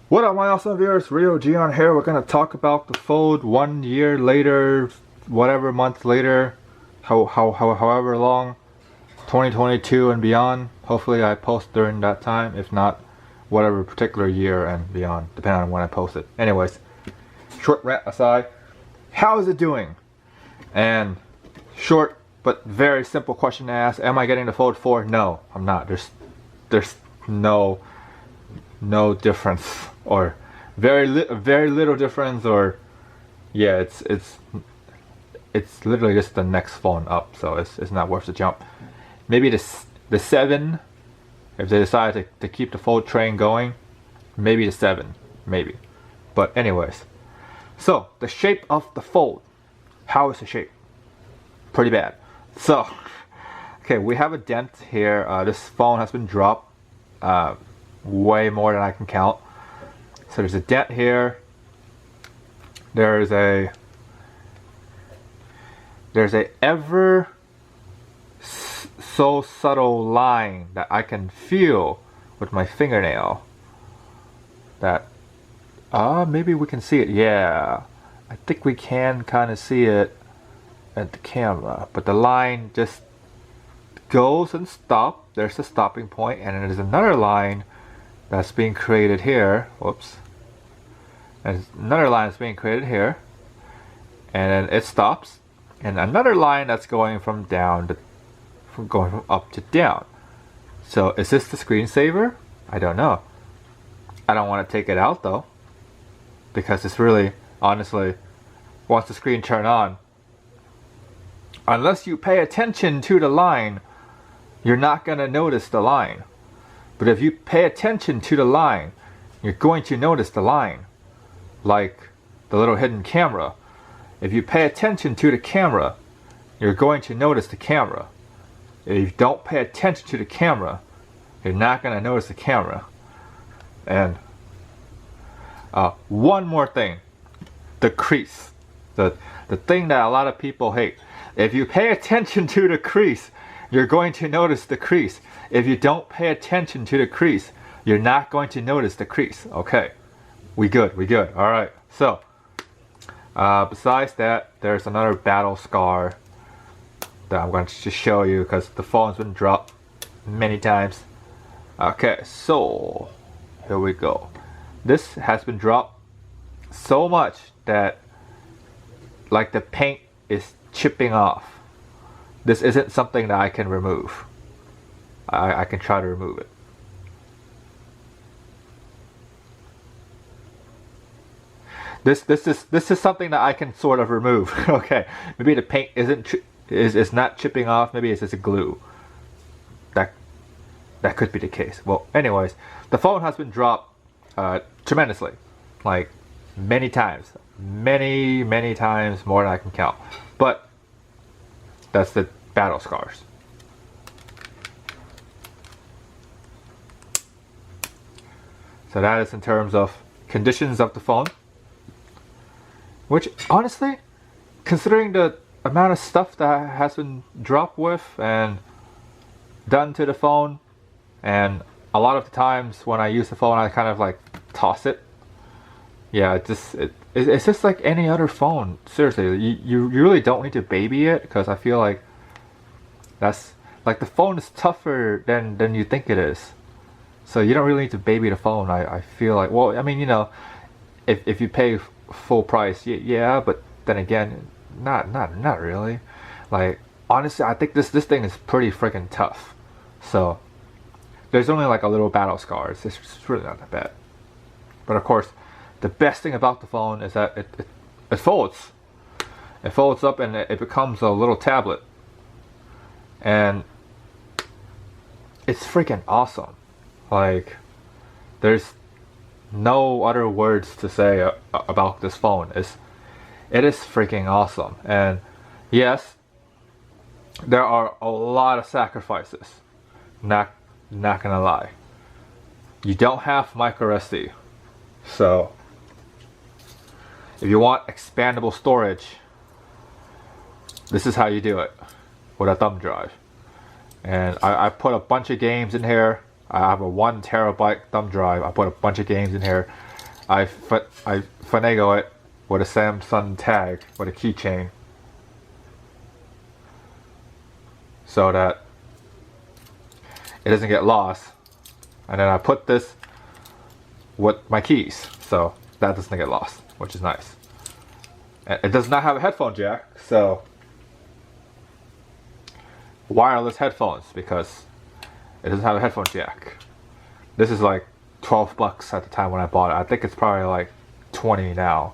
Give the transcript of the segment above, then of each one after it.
What up, my awesome viewers? Rio Gion here. We're gonna talk about the fold 1 year later, whatever month later, however long, 2022 and beyond. Hopefully, I post during that time. If not, whatever particular year and beyond, depending on when I post it. Anyways, short rant aside, how is it doing? And short but very simple question to ask: am I getting the fold 4? No, I'm not. There's no difference, or very little difference, or yeah, it's literally just the next phone up, so it's not worth the jump. Maybe the 7, if they decide to keep the fold train going, maybe the 7, maybe. But anyways, so the shape of the fold, how is the shape? Pretty bad. So okay, we have a dent here. This phone has been dropped way more than I can count. So there's a dent here. There's a ever so subtle line that I can feel with my fingernail. That maybe we can see it. Yeah, I think we can kind of see it at the camera, but the line just goes and stops. There's a stopping point, and then there's another line that's being created here. Whoops. There's another line that's being created here, and then it stops, and another line that's going from down to going from up to down. So is this the screensaver? I don't know. I don't want to take it out though, because it's really, honestly, once the screen turn on, unless you pay attention to the line, you're not going to notice the line. But if you pay attention to the line, you're going to notice the line. Like the little hidden camera. If you pay attention to the camera, you're going to notice the camera. If you don't pay attention to the camera, you're not going to notice the camera. And one more thing. The crease. The thing that a lot of people hate. If you pay attention to the crease, you're going to notice the crease. If you don't pay attention to the crease, you're not going to notice the crease. Okay, we good. All right. So, besides that, there's another battle scar that I'm going to just show you because the phone's been dropped many times. Okay, so here we go. This has been dropped so much that like the paint is chipping off. This isn't something that I can remove. I can try to remove it. This is something that I can sort of remove. Okay, maybe the paint is not chipping off. Maybe it's just a glue. That could be the case. Well, anyways, the phone has been dropped tremendously, like many times, many times more than I can count. But that's the battle scars. So that is in terms of conditions of the phone. Which, honestly, considering the amount of stuff that has been dropped with and done to the phone, and a lot of the times when I use the phone I kind of like toss it. Yeah, it's just like any other phone. Seriously, you really don't need to baby it, because I feel like that's like the phone is tougher than you think it is. So you don't really need to baby the phone. I feel like, well, I mean, you know, if you pay full price, yeah, but then again, not really. Like, honestly, I think this thing is pretty freaking tough. So there's only like a little battle scars. It's really not that bad. But of course, the best thing about the phone is that it folds. It folds up and it becomes a little tablet. And it's freaking awesome. Like, there's no other words to say about this phone. It is freaking awesome. And yes, there are a lot of sacrifices. Not gonna lie. You don't have micro SD. So if you want expandable storage, this is how you do it, with a thumb drive. And I put a bunch of games in here. I have a 1 terabyte thumb drive. I put a bunch of games in here. I finagle it with a Samsung tag with a keychain, so that it doesn't get lost. And then I put this with my keys, so that doesn't get lost, which is nice. And it does not have a headphone jack, so wireless headphones, because it doesn't have a headphone jack. This is like $12 at the time when I bought it. I think it's probably like 20 now,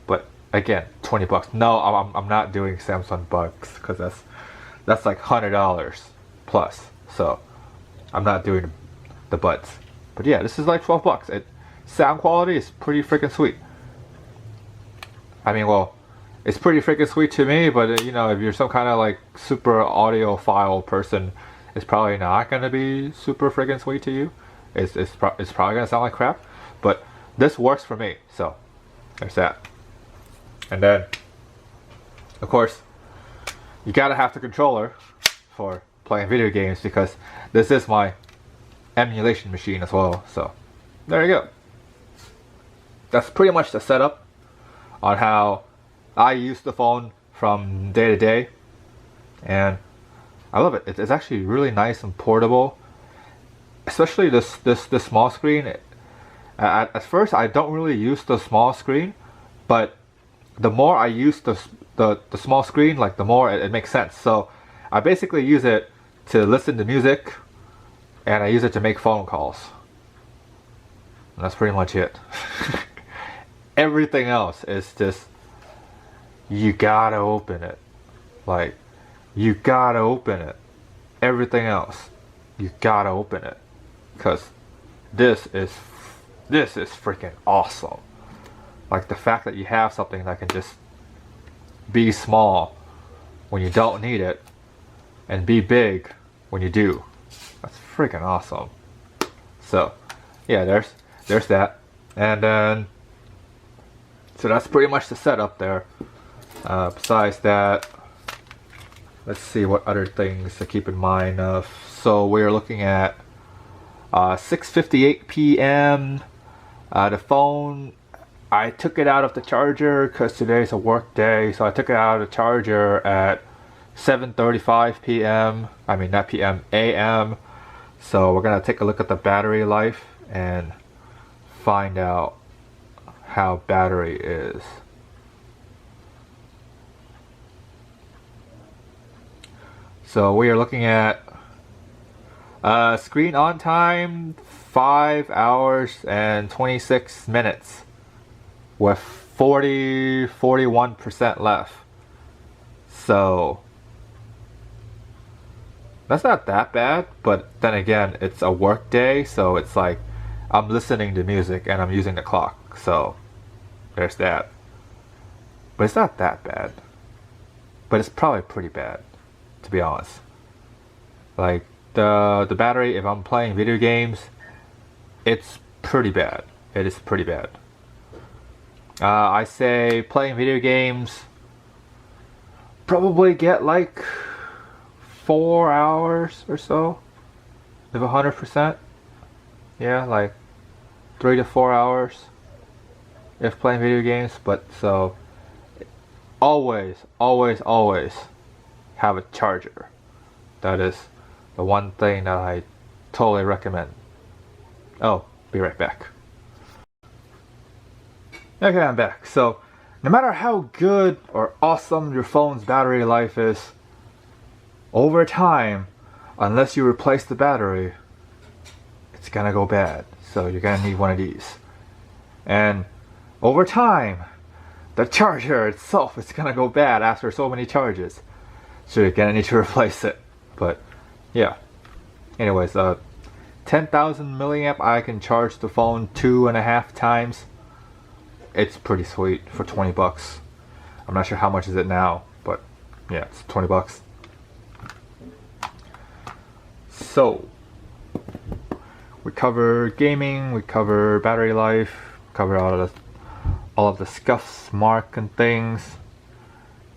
but again, $20. No, I'm not doing Samsung bucks, because that's like $100 plus. So I'm not doing the buds. But yeah, this is like $12. Sound quality is pretty freaking sweet. I mean, well, it's pretty freaking sweet to me, but you know, if you're some kind of like super audiophile person, it's probably not gonna be super freaking sweet to you. It's probably gonna sound like crap, but this works for me. So there's that. And then, of course, you gotta have the controller for playing video games, because this is my emulation machine as well. So there you go. That's pretty much the setup on how I use the phone from day to day, and I love it. It's actually really nice and portable, especially this small screen. At first, I don't really use the small screen, but the more I use the small screen, like the more it makes sense. So I basically use it to listen to music, and I use it to make phone calls. And that's pretty much it. Everything else is just, you gotta open it. Like, you gotta open it. Everything else, you gotta open it, because this is freaking awesome. Like, the fact that you have something that can just be small when you don't need it, and be big when you do. That's freaking awesome. So yeah, there's that. And then, so that's pretty much the setup there. Besides that, let's see what other things to keep in mind of. So we're looking at 6:58 p.m. The phone, I took it out of the charger because today's a work day, so I took it out of the charger at 7:35 p.m. I mean, not p.m., a.m. So we're gonna take a look at the battery life and find out how battery is. So we are looking at screen on time 5 hours and 26 minutes with 41% left. So that's not that bad, but then again, it's a work day, so it's like I'm listening to music and I'm using the clock, so there's that. But it's not that bad, but it's probably pretty bad, to be honest. Like the battery, if I'm playing video games, it's pretty bad. It is pretty bad. I say playing video games, probably get like 4 hours or so, if 100%. Yeah, like 3 to 4 hours if playing video games. But so always have a charger. That is the one thing that I totally recommend. Oh, be right back. Okay, I'm back. So no matter how good or awesome your phone's battery life is, over time, unless you replace the battery, it's gonna go bad. So you're gonna need one of these. And over time, the charger itself is gonna go bad after so many charges. So you're gonna need to replace it. But yeah. Anyways, 10,000 milliamp, I can charge the phone 2.5 times. It's pretty sweet for $20. I'm not sure how much is it now, but yeah, it's $20. So we cover gaming, we cover battery life, cover all of the scuffs, mark and things.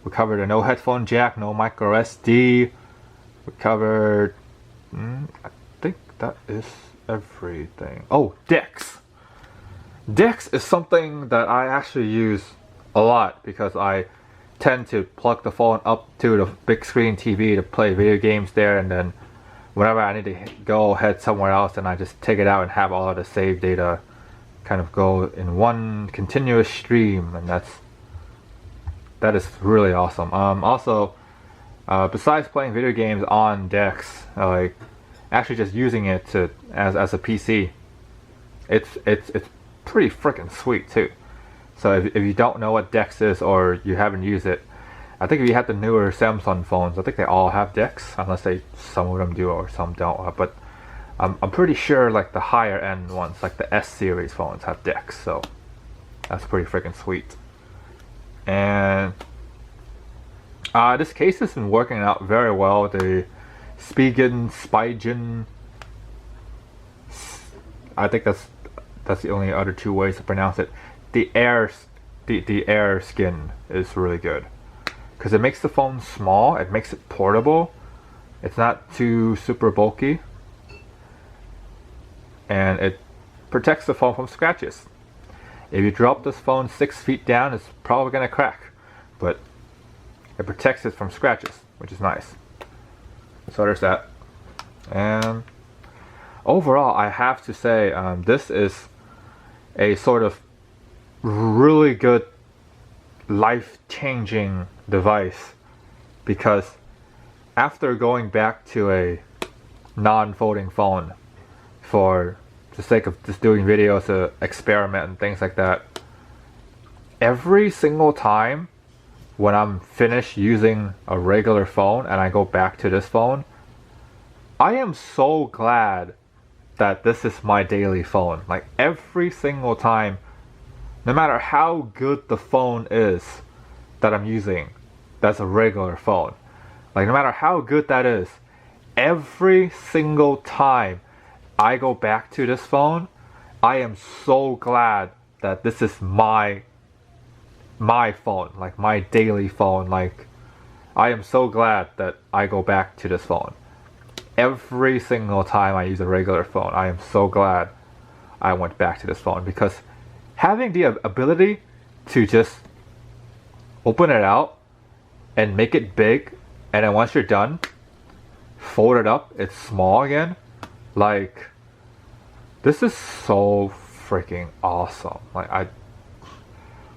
We covered a no headphone jack, no micro SD. We covered, I think that is everything. Oh, DeX. DeX is something that I actually use a lot because I tend to plug the phone up to the big screen TV to play video games there, and then whenever I need to go head somewhere else, and I just take it out and have all of the saved data kind of go in one continuous stream, and that is really awesome. Also, besides playing video games on DeX, like actually just using it to as a PC, it's pretty freaking sweet too. So if you don't know what DeX is or you haven't used it, I think if you have the newer Samsung phones, I think they all have DeX, unless some of them do or some don't. But I'm pretty sure like the higher end ones, like the S series phones, have DeX. So that's pretty freaking sweet. And this case has been working out very well. The Spigen, I think that's the only other two ways to pronounce it. The air skin is really good because it makes the phone small. It makes it portable. It's not too super bulky, and it protects the phone from scratches. If you drop this phone 6 feet down, it's probably gonna crack, but it protects it from scratches, which is nice. So there's that. And overall, I have to say, this is a sort of really good life-changing device, because after going back to a non-folding phone for the sake of just doing videos to experiment and things like that, every single time when I'm finished using a regular phone and I go back to this phone, I am so glad that this is my daily phone. Like every single time, no matter how good the phone is that I'm using, that's a regular phone. Like no matter how good that is, every single time I go back to this phone, I am so glad that this is my phone, like my daily phone. Like I am so glad that I go back to this phone. Every single time I use a regular phone, I am so glad I went back to this phone, because having the ability to just open it out and make it big, and then once you're done, fold it up, it's small again. Like, this is so freaking awesome. Like,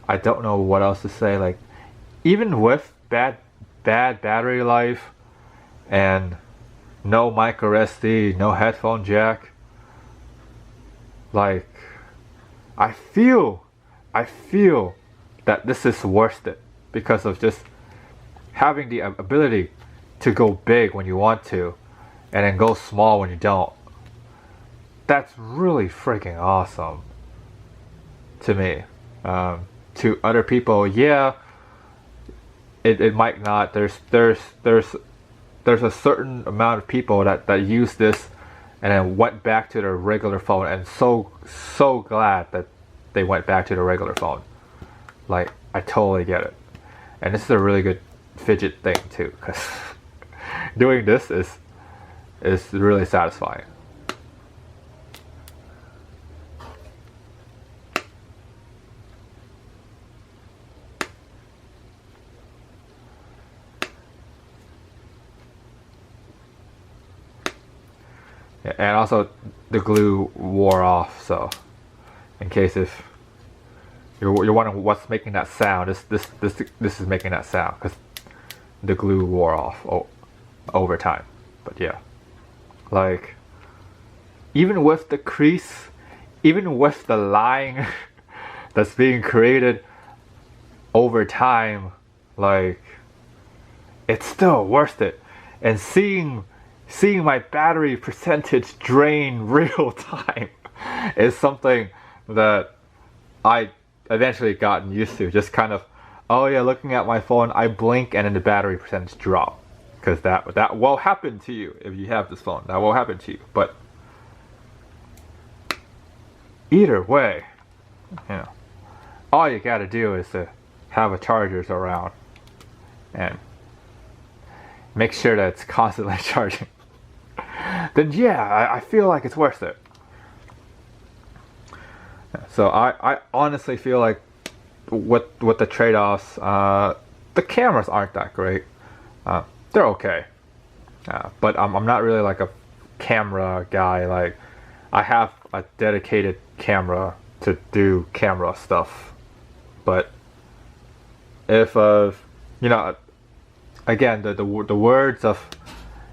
I don't know what else to say. Like, even with bad battery life and no micro SD, no headphone jack, like, I feel that this is worth it because of just having the ability to go big when you want to and then go small when you don't. That's really freaking awesome to me. To other people, yeah, it might not. There's a certain amount of people that use this and then went back to their regular phone, and so glad that they went back to the regular phone. Like, I totally get it. And this is a really good fidget thing too, because doing this is really satisfying. Yeah, and also the glue wore off, so in case if you're wondering what's making that sound, this is making that sound because the glue wore off over time. But yeah, like even with the crease, even with the line that's being created over time, like it's still worth it. And seeing my battery percentage drain real time is something that I eventually gotten used to. Just kind of, oh yeah, looking at my phone, I blink and then the battery percentage drop, because that will happen to you if you have this phone. That will happen to you. But either way, you know, all you gotta do is to have a chargers around and make sure that it's constantly charging. Then yeah, I feel like it's worth it. So So I honestly feel like with the trade-offs, the cameras aren't that great. They're okay, but I'm not really like a camera guy. Like, I have a dedicated camera to do camera stuff, but if you know, again, the words of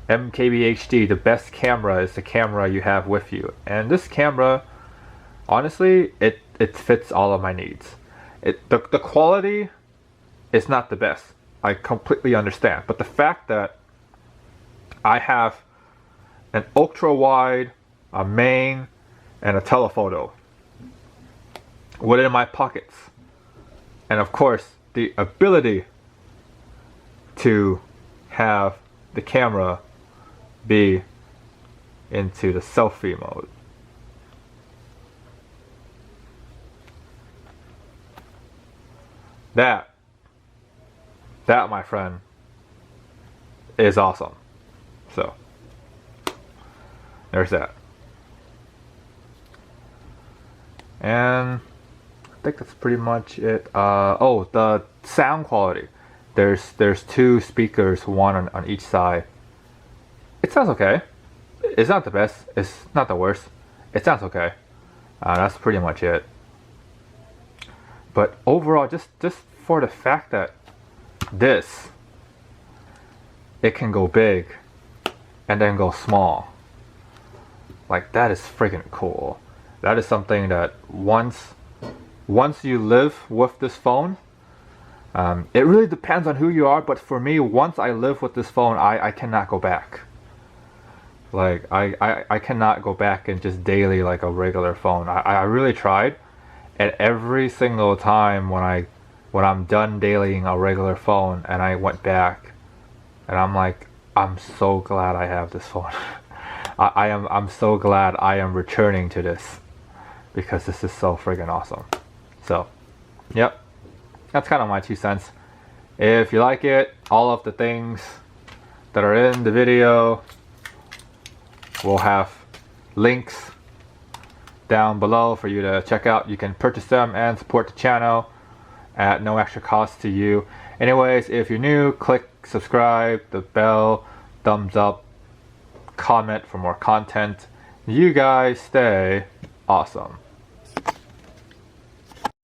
MKBHD, the best camera is the camera you have with you, and this camera, honestly, it fits all of my needs. The quality is not the best. I completely understand, but the fact that I have an ultra wide, a main, and a telephoto within my pockets, and of course the ability to have the camera be into the selfie mode. That, my friend, is awesome. So, there's that. And I think that's pretty much it. Oh, the sound quality. There's two speakers, one on each side. It sounds okay. It's not the best. It's not the worst. It sounds okay. That's pretty much it. But overall, just for the fact that it can go big and then go small. Like, that is freaking cool. That is something that once you live with this phone, it really depends on who you are, but for me, once I live with this phone, I cannot go back. Like, I cannot go back and just daily like a regular phone. I really tried, and every single time when I'm done dailying a regular phone and I went back, and I'm like, I'm so glad I have this phone. I'm so glad I am returning to this, because this is so friggin' awesome. So, yep, that's kind of my 2 cents. If you like it, all of the things that are in the video will have links down below for you to check out. You can purchase them and support the channel at no extra cost to you. Anyways, if you're new, click subscribe, the bell, thumbs up, comment for more content. You guys stay awesome.